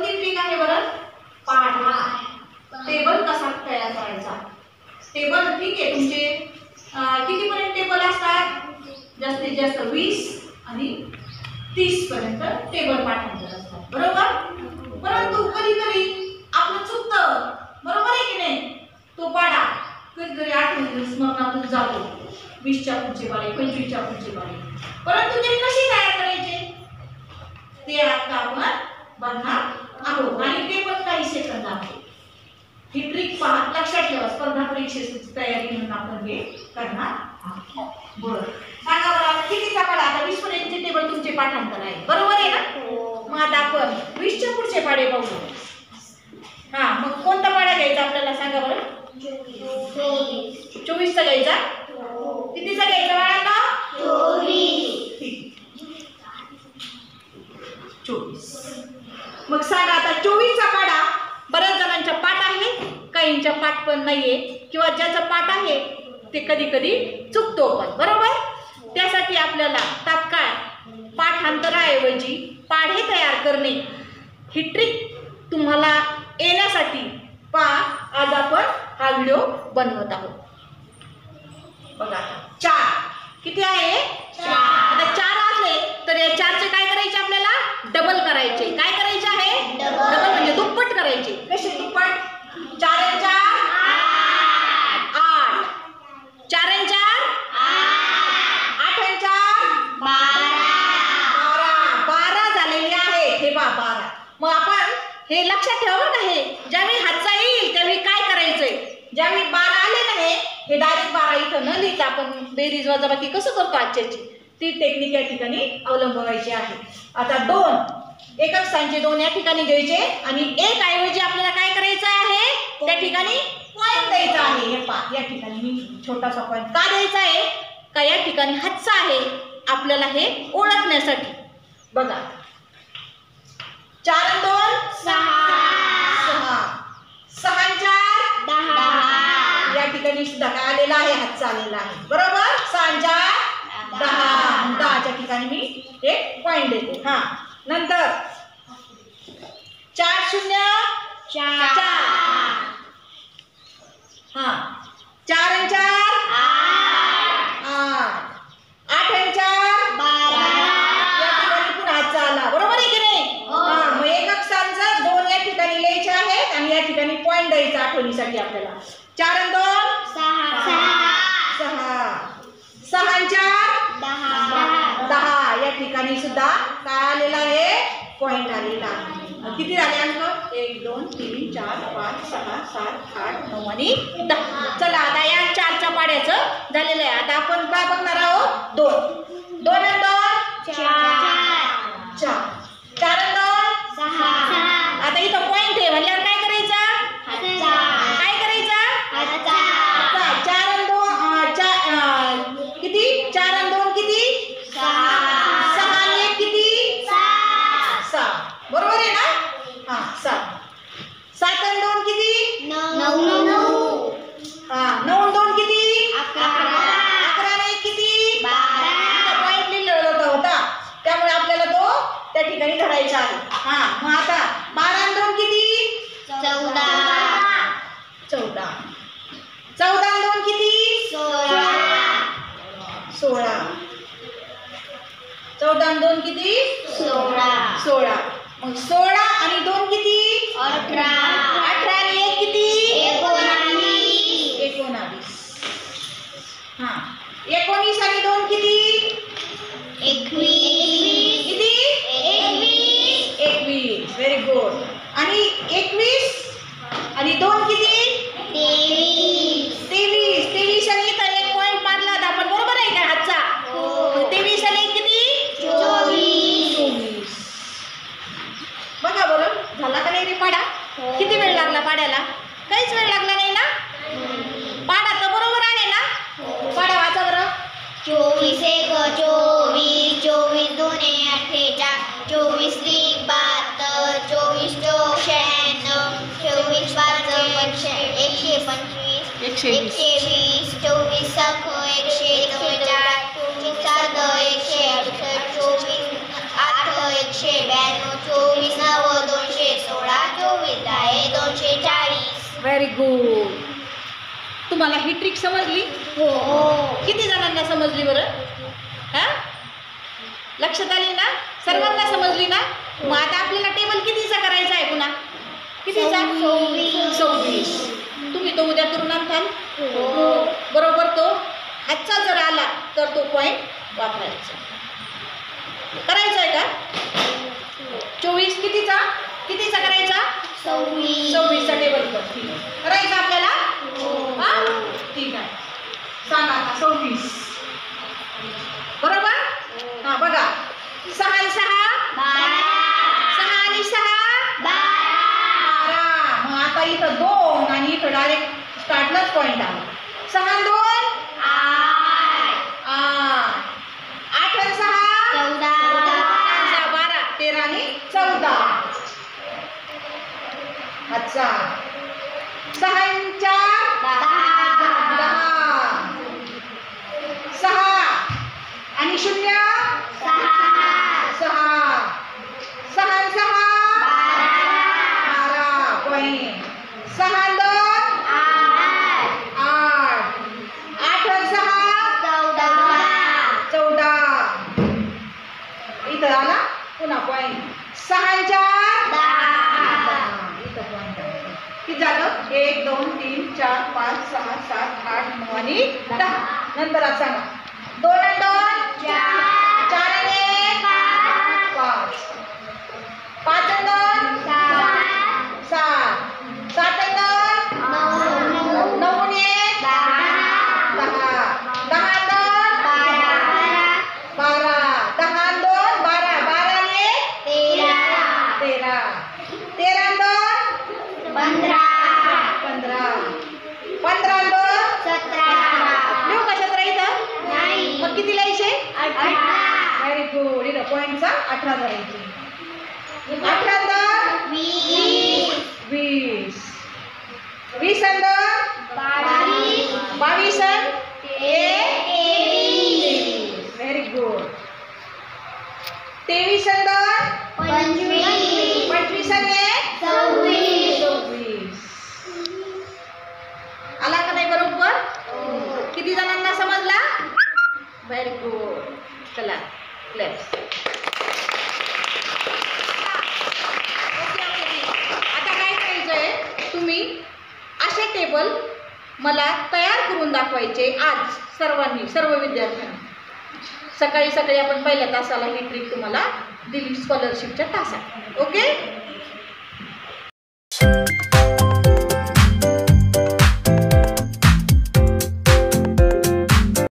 कोणती ट्रिक आहे बरं? पाढा. टेबल कसा तयार करायचा. टेबल ठीक आहे. तुमचे कितीपर्यंत टेबल असतात? जास्तीत जास्त 20 आणि 30 पर्यंत टेबल पाठांतर असतात, बरोबर. परंतु कधीतरी आपलं चुकतं, बरोबर आहे की नाही. तो पाढा कधीतरी आठवण स्मरणातून जातो. 20च्या पुढचे पाढे, 25च्या पुढचे पाढे. परंतु ते कशी तयार करायचे ते आता आपण बघणार आहोत आणि ते पण काही सेकंद आहे. ही ट्रिक पहा, लक्षात ठेवा. स्पर्धा परीक्षेची तयारी म्हणून आपण हे करणार आहोत. बरं, सांगा बरं कितीचा पाढा? आता 20 पर्यंतचे टेबल तुमचे पाठांतर आहे, बरोबर आहे ना. मग आता आपण 20च्या पुढचे पाढे बघू. हा, मग कोणता पाढा घ्यायचा आपल्याला सांगा बरं? 24चा घ्यायचा. कितीचा घ्यायचा बाळांना? 24. मग सांगा आता 24चा पाढा. बऱ्याच जणांच्या पाठ आहे, काहींच्या पाठ पण नाहीये, किंवा ज्याचा पाठ आहे ते कधी कधी चुकतो पण, बरोबर. त्यासाठी आपल्याला तात्काळ पाठांतराऐवजी पाढे तयार करणे ही ट्रिक तुम्हाला येण्यासाठी आज आपण हा व्हिडिओ बनवत आहोत. बघा 4 किती आहे? 4. आता 4 असले तर या 4चे काय करायचे आपल्याला? डबल करायचे. काय करायचे आहे? डबल म्हणजे दुप्पट करायचे. कसे दुप्पट? 4 आणि 4 8. 4 आणि 4 8 आणि 4 12 झालेले आहेत. हे पहा 12. मग आपण हे लक्षात ठेवा बरं का. हे ज्यावेळी हातचा येईल त्यावेळी काय करायचंय? ज्यावेळी 12 आले ना, हे डायरेक्ट 12 इथं न लिहिता आपण बेरीज वजाबाकी कसं करतो आजच्याची ती टेक्निक या ठिकाणी अवलंबवायची आहे. आता 2 एकक स्थानचे 2 या ठिकाणी घ्यायचे आणि 1 ऐवजी आपल्याला काय करायचं आहे? त्या ठिकाणी पॉइंट द्यायचा आहे. हे पहा, या ठिकाणी मी छोटासा पॉइंट का द्यायचा आहे? का या ठिकाणी हातचा आहे आपल्याला हे ओळखण्यासाठी. बघा 4 आणि 2 6. 6 आणि 4 10. या ठिकाणी सुद्धा काय आलेला आहे? हातचा आलेला आहे, बरोबर. 6 आणि 4 10. 10च्या ठिकाणी मी एक पॉइंट देते. हा, नंतर 4 0 4. हा, 4 आणि 4 8. 8 आणि 4 12. या ठिकाणी पुन्हा हातचा आला, बरोबर आहे की नाही. हा, मग एकक स्थानचा 2 या ठिकाणी लिहायचे आहेत आणि या ठिकाणी पॉइंट द्यायचा आठवणीसाठी आपल्याला. 4 आणि 2 6. 6 आणि 4 10. या ठिकाणी सुद्धा काय आलेला आहे? पॉइंट आलेला आहे. किती झाले अंक? 1 2 3 4 5 6 7 8 9 आणि 10. चला आता या 4च्या पाढ्याचं झालेलं आहे. आता आपण काय बघणार आहोत? 2. 2 आणि 2 4. 4 आणि 2 6. आता इथं पॉइंट आहे म्हणल्यावर काय करायचं? काय करायचं? 4 आणि 2 किती? 4 आणि 2 किती? 6. 6 आणि 1 किती? 6. बरोबर आहे ना. हा, 7. 7 आणि 2 किती? 9. हा, 9 आणि 2 किती? 11. 11 आणि 1 किती? 12. पॉइंट लिहिलेला होता त्यामुळे आपल्याला तो त्या ठिकाणी धरायचा आहे. हा, मग आता 12 आणि 2 किती? 14. 14. 14 आणि 2 किती? 16. 16. 14 आणि 2 किती? 16. मग 16 आणि 2 किती? 18. 18 आणि 1 किती? 19. हा, 19 आणि 2 किती? 21. किती? 21. Very good. आणि 21 आणि 2 किती? 23. 23 आणि इथं एक पॉइंट मारला आपण, बरोबर आहे का हातचा? 23 आणि 1 किती? 24. बघा बरं, झाला का नाही रे पाढा? किती वेळ लागला पाढ्याला? काहीच वेळ लागला नाही ना. पाढा तर बरोबर आहे ना. पाढा वाचा बरं. 24 1 24, 24 2 48, 24 3 72, 24 2 96, 24 5 125, 120, 24 7 149, 24 7 168, 24 8 192, 24 9 216. तुम्हाला ही ट्रिक समजली? किती जणांना समजली बरं? हा, लक्षात आली ना? सर्वांना समजली ना? मग आता आपल्याला टेबल कितीचा करायचा आहे पुन्हा? कितीचा? 26. तुम्ही तो उद्या करून आणताल बरोबर. तो आजचा जर आला तर तो पॉईंट वापरायचा. करायचा आहे का? 24 कितीचा करायचा? 26 चा टेबल करायचा आपल्याला. हा, ठीक आहे. सांगा आता 26 बरोबर. हा बघा, 6 आणि 6 6 आणि 6 12. मग आता इथं 2 आणि इथं डायरेक्ट स्टार्टलाच पॉईंट आला. 6 आणि 2 8. 8 आणि 6 12. 13 आणि 14. अच्छा. 6 आणि 4 10. 6 आणि 0 6. 6 आणि 6 12 पॉईंट. 6 आणि 2 8. 8 आणि 6 14. इथं आला पुन्हा पॉईंट. 6 आणि 4 10. इथं पॉईंट किती झालं? 1 2 3 4 5 6 7 8 9 आणि 10. नंतर आज सांगा. 2 आणि 2 4 आणि 1 5. 5 आणि 2 7. 7 आणि 2 9 आणि 1 10. 10 आणि 2 12. 10 आणि 2 12. 12 आणि 1 13. 13 आणि 2 15. 15 आणि 2 लिहू का 17 इथं? मग किती लिहायचे? 18. Very good. इथं पॉईंटचा 18 धरायचे. 18 आणि 2 20. 20 आणि 2 22 आणि 1 व्हेरी गुड. 23 आणि 2 25 आणि 1 26. आला का नाही बरोबर? किती जणांना समजला? Very good. चला क्लॅप्स. आता काय करायचंय, तुम्ही असे टेबल मला तयार करून दाखवायचे आज सर्वांनी, सर्व विद्यार्थ्यांनी. सकाळी सकाळी आपण पहिल्या तासाला ही ट्रिक तुम्हाला दिली स्कॉलरशिपच्या तासात. ओके.